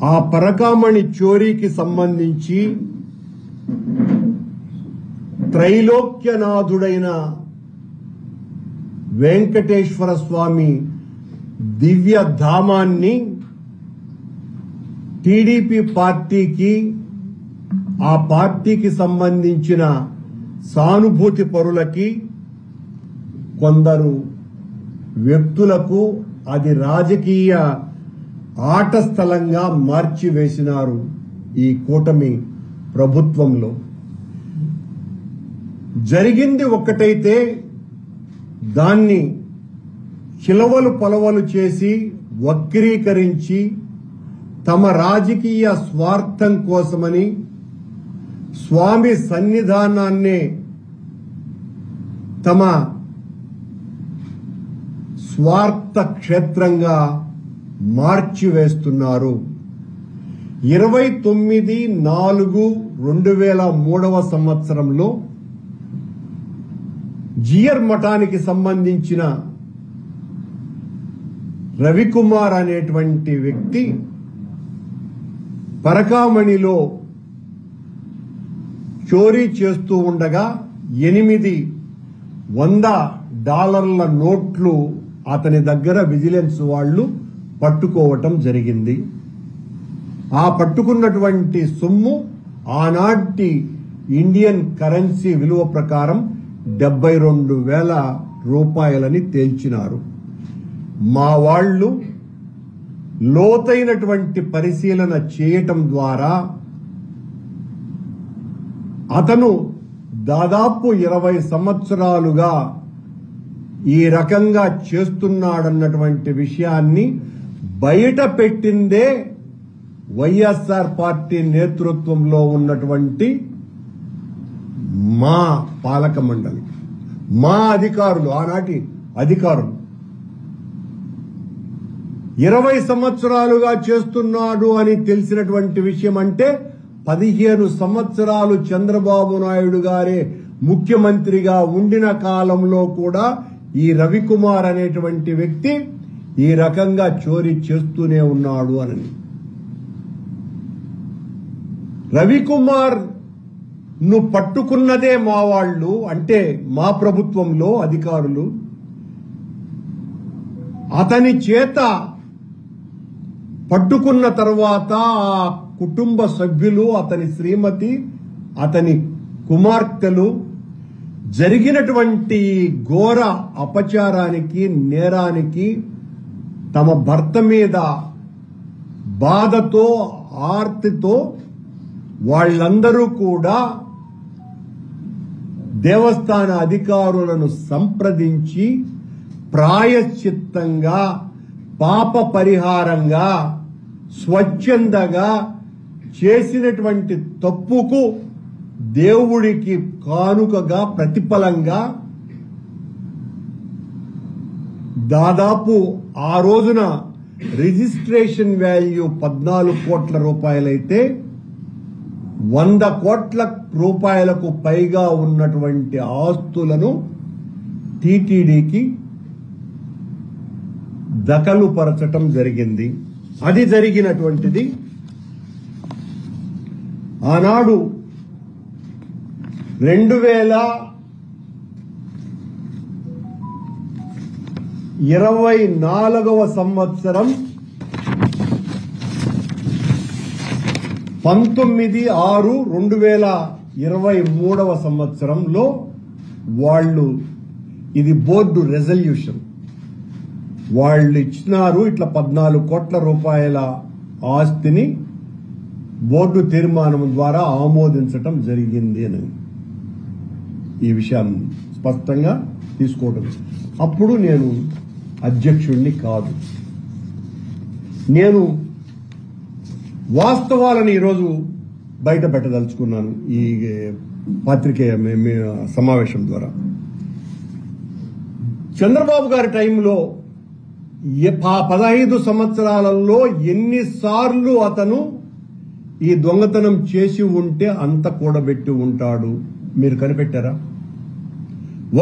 ఆ పరకామణి చోరీకి సంబంధించి త్రైలోక్యనాథుడైన వెంకటేశ్వర స్వామి దివ్య ధామాన్ని టీడీపీ పార్టీకి ఆ పార్టీకి సంబంధించిన సానుభూతి పరులకి కొందరు వ్యక్తులకు అది రాజకీయ ఆట స్థలంగా మార్చివేసినారు ఈ కూటమి ప్రభుత్వంలో. జరిగింది ఒక్కటైతే దాన్ని చిలవలు పొలవలు చేసి వక్రీకరించి తమ రాజకీయ స్వార్థం కోసమని స్వామి సన్నిధానాన్నే తమ స్వార్థ క్షేత్రంగా మార్చివేస్తున్నారు. 29/4/2003 సంవత్సరంలో జియర్ మఠానికి సంబంధించిన రవికుమార్ అనేటువంటి వ్యక్తి పరకామణిలో చోరీ చేస్తూ ఉండగా 8 $100 నోట్లు అతని దగ్గర విజిలెన్స్ వాళ్ళు పట్టుకోవటం జరిగింది. ఆ పట్టుకున్నటువంటి సొమ్ము ఆనాటి ఇండియన్ కరెన్సీ విలువ ప్రకారం 72,000 రూపాయలని తేల్చినారు. మా వాళ్ళు లోతైనటువంటి పరిశీలన చేయటం ద్వారా అతను దాదాపు 20 సంవత్సరాలుగా ఈ రకంగా చేస్తున్నాడన్నటువంటి విషయాన్ని బయట పెట్టిందే వైఎస్ఆర్ పార్టీ నేతృత్వంలో ఉన్నటువంటి మా పాలక మండలి, మా అధికారులు, ఆనాటి అధికారులు 20 సంవత్సరాలుగా చేస్తున్నాడు అని తెలిసినటువంటి విషయం. అంటే 15 సంవత్సరాలు చంద్రబాబు నాయుడు గారే ముఖ్యమంత్రిగా ఉండిన కాలంలో కూడా ఈ రవికుమార్ అనేటువంటి వ్యక్తి ఈ రకంగా చోరీ చేస్తూనే ఉన్నాడు అని. రవికుమార్ ను పట్టుకున్నదే మా వాళ్ళు, అంటే మా ప్రభుత్వంలో అధికారులు. అతని చేత పట్టుకున్న తర్వాత ఆ కుటుంబ సభ్యులు, అతని శ్రీమతి, అతని కుమార్తెలు జరిగినటువంటి ఘోర అపచారానికి, నేరానికి తమ భర్త మీద బాధతో, ఆర్తితో వాళ్ళందరూ కూడా దేవస్థాన అధికారులను సంప్రదించి ప్రాయశ్చిత్తంగా, పాప పరిహారంగా, స్వచ్ఛందగా చేసినటువంటి తప్పుకు దేవుడికి కానుకగా, ప్రతిఫలంగా దాదాపు ఆ రోజున రిజిస్ట్రేషన్ వాల్యూ 14 కోట్ల రూపాయలైతే 100 కోట్ల రూపాయలకు పైగా ఉన్నటువంటి ఆస్తులను టీటీడీకి దఖలుపరచటం జరిగింది. అది జరిగినటువంటిది ఆనాడు 2024వ సంవత్సరం 19/6/2023 సంవత్సరంలో వాళ్ళు, ఇది బోర్డు రెజల్యూషన్, వాళ్ళు ఇచ్చినారు. ఇట్లా 14 కోట్ల రూపాయల ఆస్తిని బోర్డు తీర్మానం ద్వారా ఆమోదించటం జరిగింది అని ఈ విషయాన్ని స్పష్టంగా తీసుకోవడం. అప్పుడు నేను అధ్యక్షుడిని కాదు. నేను వాస్తవాలను ఈరోజు బయట పెట్టదలుచుకున్నాను ఈ పత్రికేయ సమావేశం ద్వారా. చంద్రబాబు గారి టైంలో 15 సంవత్సరాలలో ఎన్నిసార్లు అతను ఈ దొంగతనం చేసి ఉంటే అంత కూడబెట్టి ఉంటాడు మీరు కనిపెట్టారా?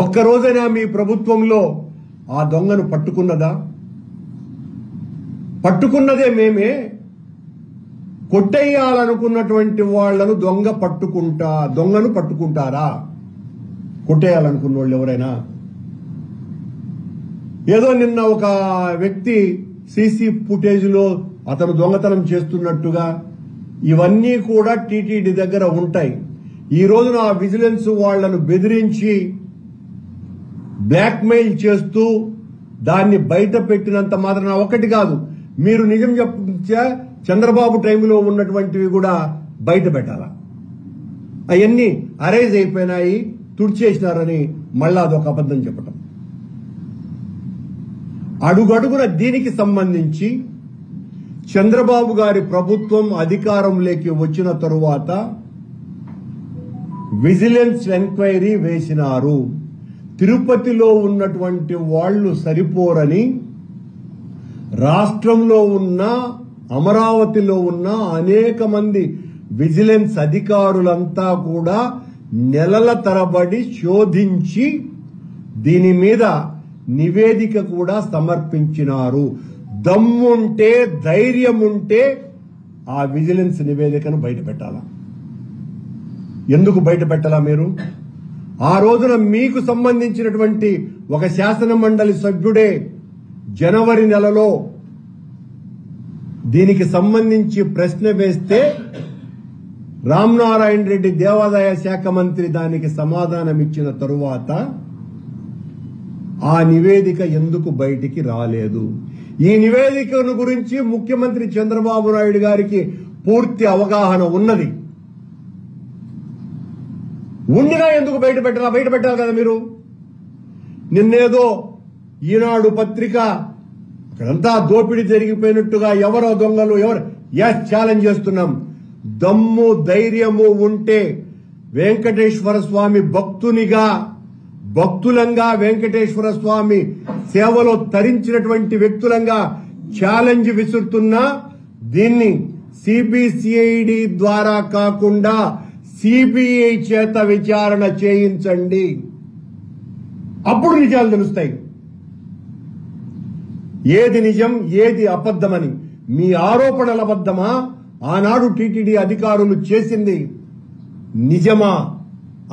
ఒక్కరోజైనా మీ ప్రభుత్వంలో ఆ దొంగను పట్టుకున్నదా? పట్టుకున్నదే మేమే. కొట్టేయాలనుకున్నటువంటి వాళ్లను దొంగను పట్టుకుంటారా? కొట్టేయాలనుకున్న వాళ్ళు ఎవరైనా? ఏదో నిన్న ఒక వ్యక్తి సీసీ ఫుటేజ్ లో అతను దొంగతనం చేస్తున్నట్టుగా ఇవన్నీ కూడా టీటీడీ దగ్గర ఉంటాయి. ఈ రోజున ఆ విజిలెన్స్ వాళ్లను బెదిరించి బ్లాక్మెయిల్ చేస్తూ దాన్ని బయట పెట్టినంత మాత్రాన ఒకటి కాదు, మీరు నిజం చెప్తే చంద్రబాబు టైంలో ఉన్నటువంటివి కూడా బయట పెట్టాలా? అవన్నీ అరైజ్ అయిపోయినాయి, తుడిచేసినారని మళ్ళా అదొక అబద్ధం చెప్పటం. అడుగడుగున దీనికి సంబంధించి చంద్రబాబు గారి ప్రభుత్వం అధికారంలోకి వచ్చిన తరువాత విజిలెన్స్ ఎంక్వైరీ వేసినారు. తిరుపతిలో ఉన్నటువంటి వాళ్లు సరిపోరని రాష్ట్రంలో ఉన్న, అమరావతిలో ఉన్న అనేక మంది విజిలెన్స్ అధికారులంతా కూడా నెలల తరబడి శోధించి దీని మీద నివేదిక కూడా సమర్పించినారు. దమ్ముంటే, ధైర్యం ఉంటే ఆ విజిలెన్స్ నివేదికను బయట పెట్టాలా? ఎందుకు బయట పెట్టాలా? మీరు ఆ రోజున మీకు సంబంధించినటువంటి ఒక శాసన మండలి సభ్యుడే జనవరి నెలలో దీనికి సంబంధించి ప్రశ్న వేస్తే రామనారాయణ రెడ్డి దేవాదాయ శాఖ మంత్రి దానికి సమాధానం ఇచ్చిన తరువాత ఆ నివేదిక ఎందుకు బయటికి రాలేదు? ఈ నివేదికను గురించి ముఖ్యమంత్రి చంద్రబాబు నాయుడు గారికి పూర్తి అవగాహన ఉన్నది. ఉండినా ఎందుకు బయట పెట్టాలి కదా మీరు? నిన్నేదో ఈనాడు పత్రిక అక్కడంతా దోపిడీ జరిగిపోయినట్టుగా ఎవరో దొంగలు ఛాలెంజ్ చేస్తున్నాం. దమ్ము ధైర్యము ఉంటే వెంకటేశ్వర స్వామి భక్తులంగా వెంకటేశ్వర స్వామి సేవలో తరించినటువంటి వ్యక్తులంగా ఛాలెంజ్ విసురుతున్నా దీన్ని సిబిసిఐడి ద్వారా కాకుండా సిబిఐ చేత విచారణ చేయించండి. అప్పుడు నిజాలు తెలుస్తాయి, ఏది నిజం ఏది అబద్ధమని. మీ ఆరోపణల అబద్ధమా? ఆనాడు టీటీడీ అధికారులు చేసింది నిజమా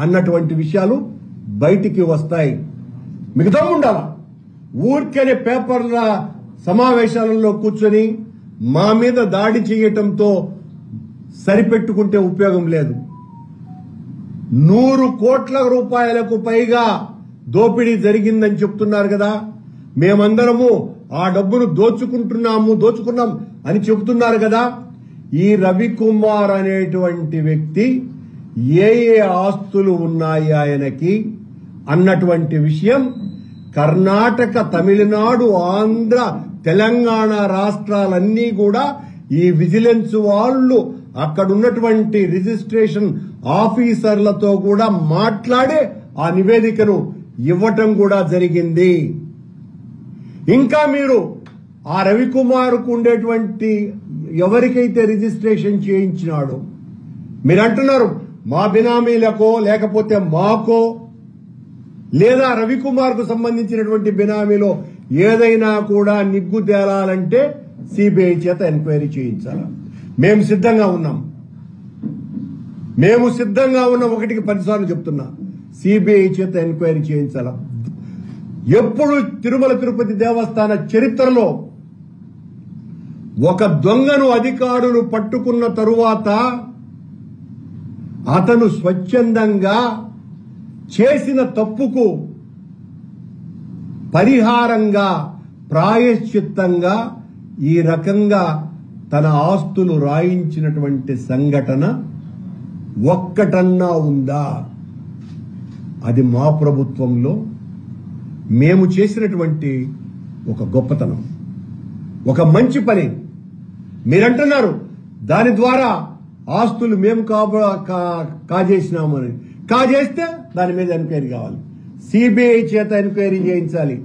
అన్నటువంటి విషయాలు బయటికి వస్తాయి. మీకు దమ్ముండాలా? ఊరికనే పేపర్ల సమావేశాలలో కూర్చొని మా మీద దాడి చేయటంతో సరిపెట్టుకుంటే ఉపయోగం లేదు. 100 కోట్ల రూపాయలకు పైగా దోపిడీ జరిగిందని చెప్తున్నారు కదా. మేమందరము ఆ డబ్బును దోచుకున్నాం అని చెబుతున్నారు కదా. ఈ రవికుమార్ అనేటువంటి వ్యక్తి ఏ ఆస్తులు ఉన్నాయి ఆయనకి అన్నటువంటి విషయం కర్ణాటక, తమిళనాడు, ఆంధ్ర, తెలంగాణ రాష్ట్రాలన్నీ కూడా ఈ విజిలెన్స్ వాళ్ళు అక్కడున్నటువంటి రిజిస్ట్రేషన్ ఆఫీసర్లతో కూడా మాట్లాడే ఆ నివేదికను ఇవ్వటం కూడా జరిగింది. ఇంకా మీరు ఆ రవికుమార్కు ఉండేటువంటి ఎవరికైతే రిజిస్ట్రేషన్ చేయించినాడో మీరు అంటున్నారు మా బినామీలకో లేకపోతే మాకో లేదా రవికుమార్కు సంబంధించినటువంటి బినామీలో ఏదైనా కూడా నిగ్గు తేలాలంటే సిబిఐ చేత ఎంక్వైరీ చేయించాలి. మేము సిద్ధంగా ఉన్నాం. ఒకటికి 10 సార్లు చెప్తున్నా, సిబిఐ చేత ఎంక్వైరీ చేయించాలి. ఎప్పుడు తిరుమల తిరుపతి దేవస్థాన చరిత్రలో ఒక దొంగను అధికారులు పట్టుకున్న తరువాత అతను స్వచ్ఛందంగా చేసిన తప్పుకు పరిహారంగా, ప్రాయశ్చిత్తంగా ఈ రకంగా తన ఆస్తులు రాయించినటువంటి సంఘటన ఒక్కటన్నా ఉందా? అది మా ప్రభుత్వంలో మేము చేసినటువంటి ఒక గొప్పతనం, ఒక మంచి పని. మీరంటున్నారు దాని ద్వారా ఆస్తులు మేము కాజేసినామని. కాజేస్తే దాని మీద ఎంక్వైరీ కావాలి, సిబిఐ చేత ఎంక్వైరీ చేయించాలి.